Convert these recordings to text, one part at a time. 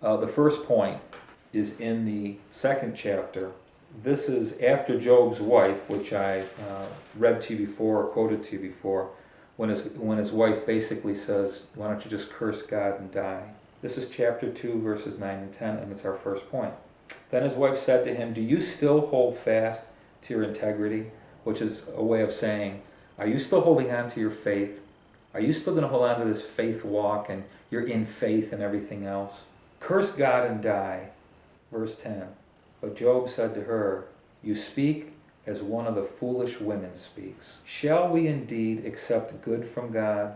The first point is in the second chapter. This is after Job's wife, which I read to you before, or quoted to you before, when his wife basically says, why don't you just curse God and die? This is chapter 2, verses 9 and 10, and it's our first point. Then his wife said to him, do you still hold fast to your integrity? Which is a way of saying, are you still holding on to your faith? Are you still going to hold on to this faith walk, and you're in faith and everything else? Curse God and die. Verse 10. But Job said to her, you speak as one of the foolish women speaks. Shall we indeed accept good from God,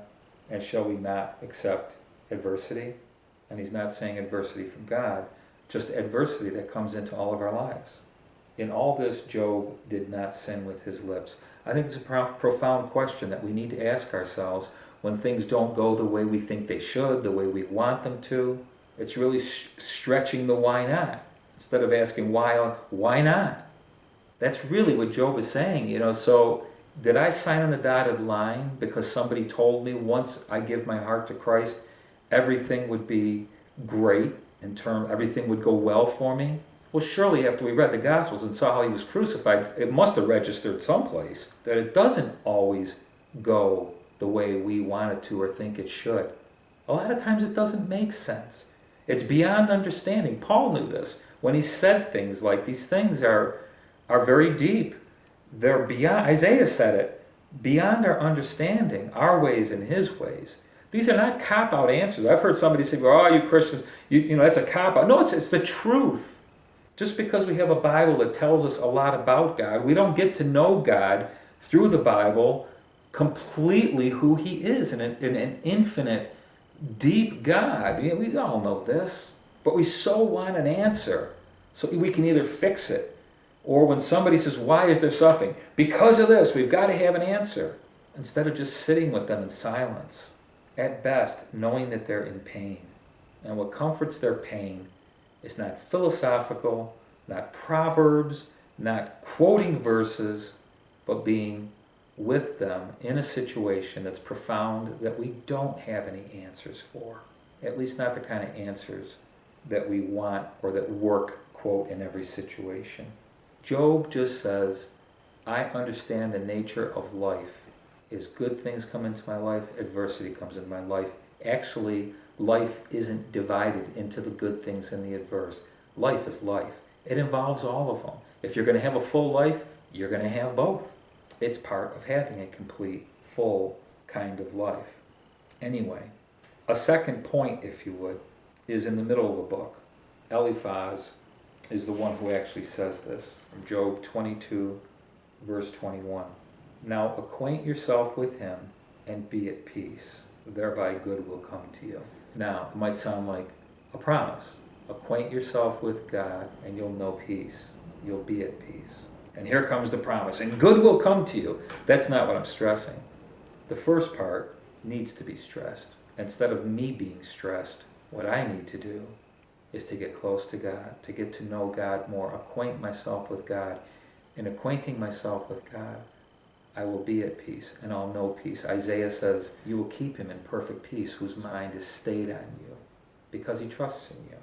and shall we not accept adversity? And he's not saying adversity from God, just adversity that comes into all of our lives. In all this, Job did not sin with his lips. I think it's a profound question that we need to ask ourselves when things don't go the way we think they should, the way we want them to. It's really stretching the why not, instead of asking why not? That's really what Job is saying, so did I sign on the dotted line because somebody told me once I give my heart to Christ, everything would be great everything would go well for me? Well, surely after we read the Gospels and saw how he was crucified, it must have registered someplace that it doesn't always go the way we want it to or think it should. A lot of times it doesn't make sense. It's beyond understanding. Paul knew this when he said things like these things are very deep. They're beyond, Isaiah said it, beyond our understanding, our ways and his ways. These are not cop-out answers. I've heard somebody say, well, oh, you Christians, that's a cop-out. No, it's the truth. Just because we have a Bible that tells us a lot about God, we don't get to know God through the Bible completely who he is, an infinite, deep God. We all know this, but we so want an answer so we can either fix it, or when somebody says, why is there suffering? Because of this, we've got to have an answer, instead of just sitting with them in silence. At best, knowing that they're in pain. And what comforts their pain is not philosophical, not proverbs, not quoting verses, but being with them in a situation that's profound that we don't have any answers for. At least not the kind of answers that we want or that work, quote, in every situation. Job just says, I understand the nature of life. As good things come into my life, adversity comes into my life. Actually, life isn't divided into the good things and the adverse. Life is life. It involves all of them. If you're going to have a full life, you're going to have both. It's part of having a complete, full kind of life. Anyway, a second point, if you would, is in the middle of the book. Eliphaz is the one who actually says this, from Job 22, verse 21. Now acquaint yourself with him and be at peace. Thereby good will come to you. Now, it might sound like a promise. Acquaint yourself with God and you'll know peace. You'll be at peace. And here comes the promise. And good will come to you. That's not what I'm stressing. The first part needs to be stressed. Instead of me being stressed, what I need to do is to get close to God, to get to know God more, acquaint myself with God. In acquainting myself with God, I will be at peace, and I'll know peace. Isaiah says, you will keep him in perfect peace, whose mind is stayed on you, because he trusts in you.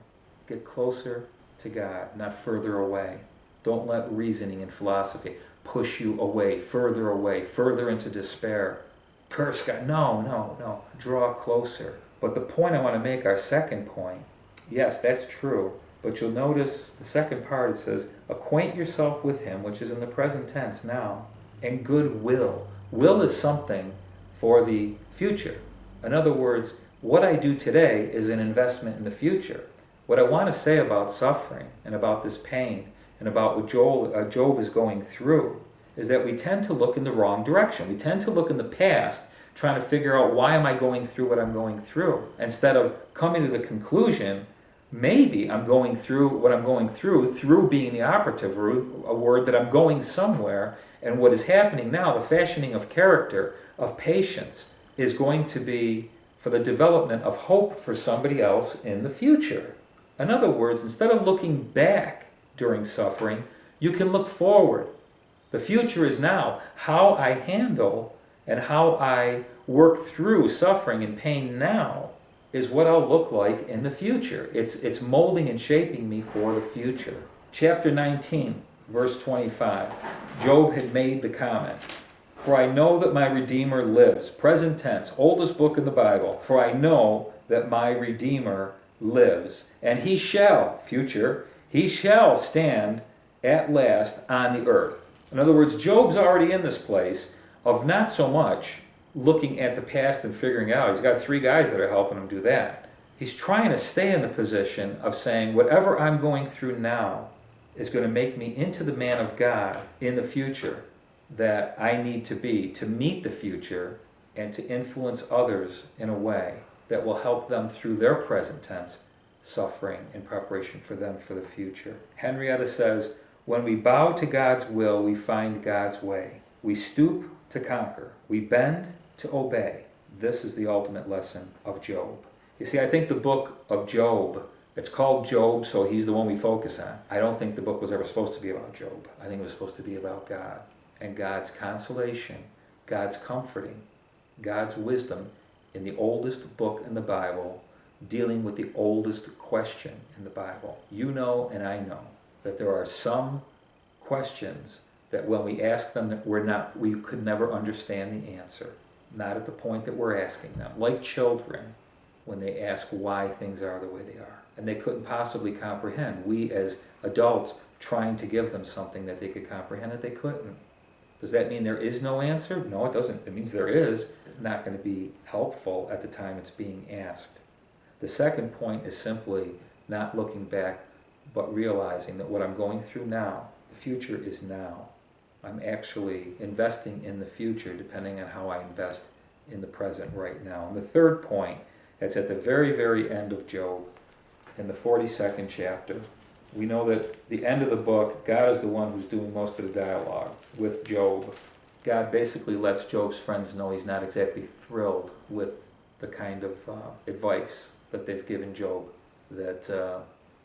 Get closer to God, not further away. Don't let reasoning and philosophy push you away, further into despair. Curse God. No. Draw closer. But the point I want to make, our second point, yes, that's true, but you'll notice the second part, it says, acquaint yourself with him, which is in the present tense now, and good will. Will is something for the future. In other words, what I do today is an investment in the future. What I want to say about suffering and about this pain and about what Job is going through is that we tend to look in the wrong direction. We tend to look in the past, trying to figure out why am I going through what I'm going through, instead of coming to the conclusion, maybe I'm going through what I'm going through being the operative a word that I'm going somewhere. And what is happening now, the fashioning of character, of patience, is going to be for the development of hope for somebody else in the future. In other words, instead of looking back during suffering, you can look forward. The future is now. How I handle and how I work through suffering and pain now is what I'll look like in the future. It's molding and shaping me for the future. Chapter 19, verse 25. Job had made the comment, "For I know that my Redeemer lives." Present tense, oldest book in the Bible. "For I know that my Redeemer lives, and he shall," future, "he shall stand at last on the earth." In other words, Job's already in this place of not so much looking at the past and figuring out. He's got 3 guys that are helping him do that. He's trying to stay in the position of saying, whatever I'm going through now is going to make me into the man of God in the future that I need to be to meet the future and to influence others in a way that will help them through their present tense suffering in preparation for them for the future. Henrietta says, "When we bow to God's will, we find God's way. We stoop to conquer. We bend to obey." This is the ultimate lesson of Job. You see, I think the book of Job, it's called Job, so he's the one we focus on. I don't think the book was ever supposed to be about Job. I think it was supposed to be about God and God's consolation, God's comforting, God's wisdom in the oldest book in the Bible, dealing with the oldest question in the Bible. You know and I know that there are some questions that when we ask them that we could never understand the answer. Not at the point that we're asking them. Like children, when they ask why things are the way they are. And they couldn't possibly comprehend. We as adults trying to give them something that they could comprehend that they couldn't. Does that mean there is no answer? No, it doesn't. It means there is. It's not going to be helpful at the time it's being asked. The second point is simply not looking back, but realizing that what I'm going through now, the future is now. I'm actually investing in the future depending on how I invest in the present right now. And the third point, that's at the very, very end of Job, in the 42nd chapter. We know that the end of the book, God is the one who's doing most of the dialogue with Job. God basically lets Job's friends know he's not exactly thrilled with the kind of advice that they've given Job, that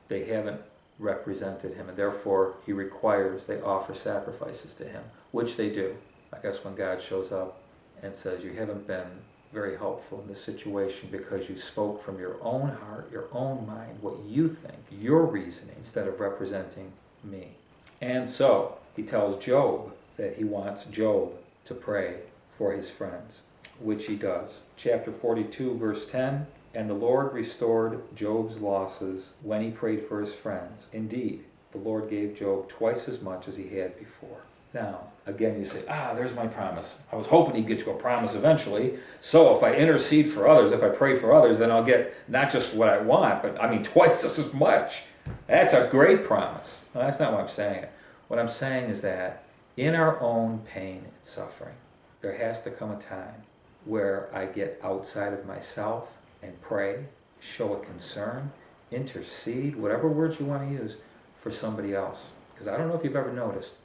they haven't represented him, and therefore he requires they offer sacrifices to him, which they do. I guess when God shows up and says, "You haven't been very helpful in this situation because you spoke from your own heart, your own mind, what you think, your reasoning, instead of representing me." And so he tells Job that he wants Job to pray for his friends, which he does. Chapter 42, verse 10, "And the Lord restored Job's losses when he prayed for his friends. Indeed, the Lord gave Job twice as much as he had before." Now, again, you say, there's my promise. I was hoping he'd get to a promise eventually. So if I intercede for others, if I pray for others, then I'll get not just what I want, but twice as much. That's a great promise. Well, that's not what I'm saying. What I'm saying is that in our own pain and suffering, there has to come a time where I get outside of myself and pray, show a concern, intercede, whatever words you want to use, for somebody else. Because I don't know if you've ever noticed,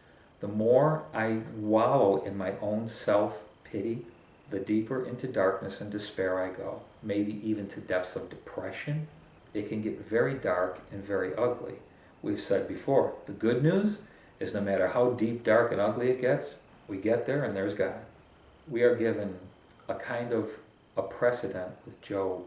the more I wallow in my own self-pity, the deeper into darkness and despair I go, maybe even to depths of depression. It can get very dark and very ugly. We've said before, the good news is no matter how deep, dark, and ugly it gets, we get there and there's God. We are given a kind of a precedent with Job,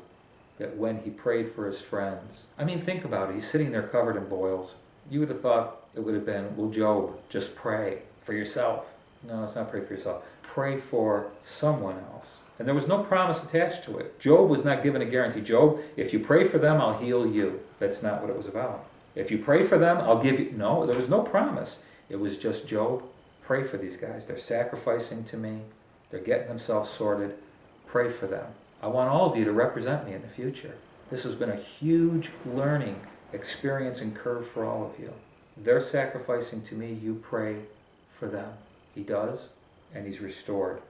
that when he prayed for his friends, think about it, he's sitting there covered in boils. You would have thought it would have been, well, Job, just pray for yourself. No, it's not pray for yourself. Pray for someone else. And there was no promise attached to it. Job was not given a guarantee. Job, if you pray for them, I'll heal you. That's not what it was about. If you pray for them, I'll give you... No, there was no promise. It was just, Job, pray for these guys. They're sacrificing to me. They're getting themselves sorted. Pray for them. I want all of you to represent me in the future. This has been a huge learning experience and curve for all of you. They're sacrificing to me, you pray for them. He does, and he's restored.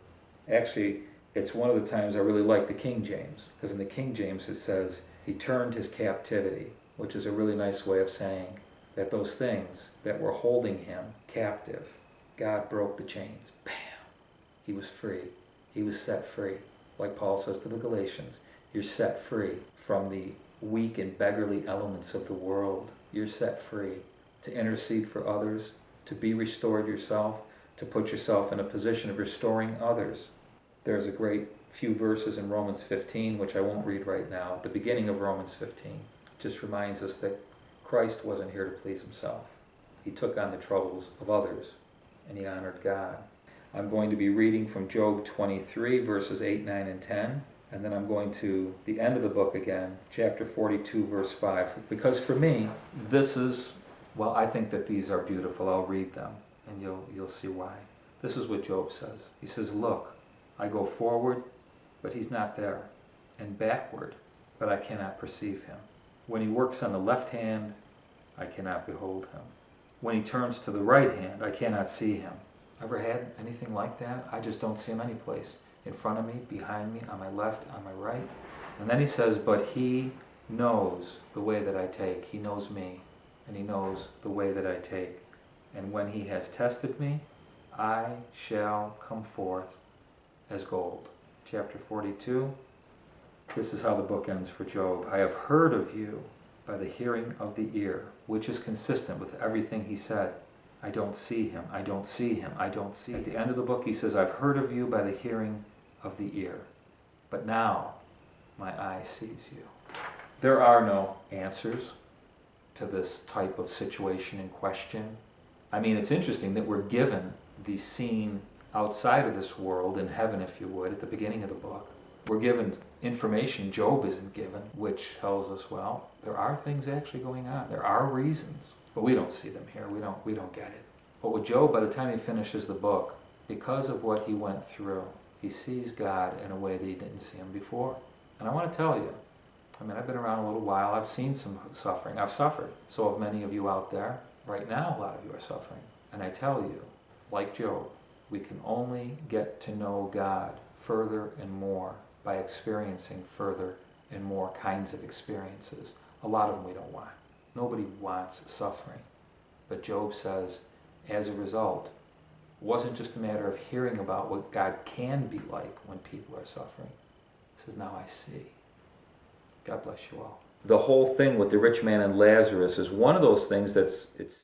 Actually, it's one of the times I really like the King James, because in the King James it says, he turned his captivity, which is a really nice way of saying that those things that were holding him captive, God broke the chains. Bam! He was free. He was set free. Like Paul says to the Galatians, you're set free from the weak and beggarly elements of the world. You're set free to intercede for others, to be restored yourself, to put yourself in a position of restoring others. There's a great few verses in Romans 15, which I won't read right now. At the beginning of Romans 15, just reminds us that Christ wasn't here to please himself. He took on the troubles of others, and he honored God. I'm going to be reading from Job 23, verses 8, 9, and 10. And then I'm going to the end of the book again, chapter 42, verse 5. Because for me, this is, well, I think that these are beautiful. I'll read them, and you'll see why. This is what Job says. He says, look, I go forward, but he's not there, and backward, but I cannot perceive him. When he works on the left hand, I cannot behold him. When he turns to the right hand, I cannot see him. Ever had anything like that? I just don't see him anyplace. In front of me, behind me, on my left, on my right. And then he says, but he knows the way that I take. He knows me, and he knows the way that I take. And when he has tested me, I shall come forth as gold. Chapter 42. This is how the book ends for Job. I have heard of you by the hearing of the ear, which is consistent with everything he said. I don't see him, I don't see him, I don't see him. At the end of the book he says, I've heard of you by the hearing of the ear, but now my eye sees you. There are no answers to this type of situation in question. I mean, it's interesting that we're given the scene outside of this world, in heaven if you would, at the beginning of the book. We're given information Job isn't given, which tells us, well, there are things actually going on. There are reasons. But we don't see them here. We don't get it. But with Job, by the time he finishes the book, because of what he went through, he sees God in a way that he didn't see him before. And I want to tell you, I mean, I've been around a little while. I've seen some suffering. I've suffered. So have many of you out there. Right now, a lot of you are suffering. And I tell you, like Job, we can only get to know God further and more by experiencing further and more kinds of experiences. A lot of them we don't want. Nobody wants suffering. But Job says, as a result, it wasn't just a matter of hearing about what God can be like when people are suffering. He says, now I see. God bless you all. The whole thing with the rich man and Lazarus is one of those things it's